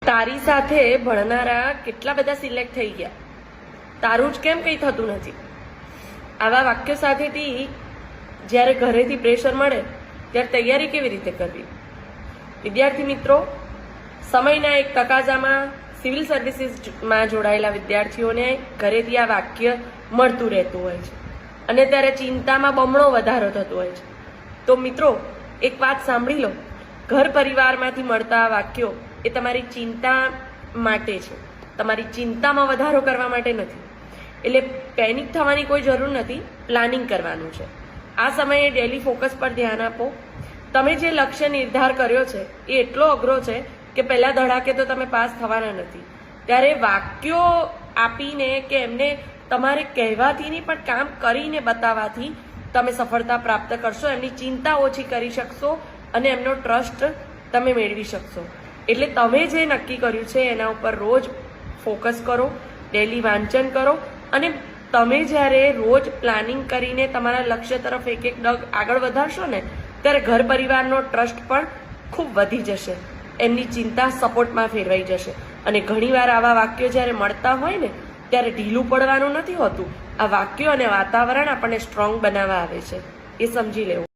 તારી સાથે ભણનારા કેટલા બધા સિલેક્ટ થઈ ગયા, તારું જ કેમ કંઈ થતું નથી? આવા વાક્યો સાથેથી જ્યારે ઘરેથી પ્રેશર મળે ત્યારે તૈયારી કેવી રીતે કરવી? વિદ્યાર્થી મિત્રો, સમયના એક તકાજામાં સિવિલ સર્વિસીસમાં જોડાયેલા વિદ્યાર્થીઓને ઘરેથી આ વાક્ય મળતું રહેતું હોય છે અને ત્યારે ચિંતામાં બમણો વધારો થતો હોય છે. તો મિત્રો, એક વાત સાંભળી લો, ઘર પરિવારમાંથી મળતા આ વાક્યો એ તમારી ચિંતા માટે છે, તમારી ચિંતામાં વધારો કરવા માટે નથી. એટલે પેનિક થવાની કોઈ જરૂર નથી, પ્લાનિંગ કરવાનું છે. આ સમયે ડેલી ફોકસ પર ધ્યાન આપો. તમે જે લક્ષ્ય નિર્ધાર કર્યો છે એ એટલો અઘરો છે કે પહેલા ધડાકે તો તમે પાસ થવાના નથી. ત્યારે વાક્યો આપીને કે એમને તમારે કહેવાથી નહીં પણ કામ કરીને બતાવવાથી તમે સફળતા પ્રાપ્ત કરશો, એમની ચિંતા ઓછી કરી શકશો અને એમનો ટ્રસ્ટ તમે મેળવી શકશો. એટલે તમે જે નક્કી કર્યું છે એના ઉપર રોજ ફોકસ કરો, ડેલી વાંચન કરો અને તમે જ્યારે રોજ પ્લાનિંગ કરીને તમારા લક્ષ્ય તરફ એક એક ડગ આગળ વધારશો ને ત્યારે ઘર પરિવારનો ટ્રસ્ટ પણ ખૂબ વધી જશે, એમની ચિંતા સપોર્ટમાં ફેરવાઈ જશે. અને ઘણીવાર આવા વાક્યો જ્યારે મળતા હોય ને ત્યારે ઢીલું પડવાનું નથી હોતું. આ વાક્યો અને વાતાવરણ આપણને સ્ટ્રોંગ બનાવવા આવે છે, એ સમજી લેવું.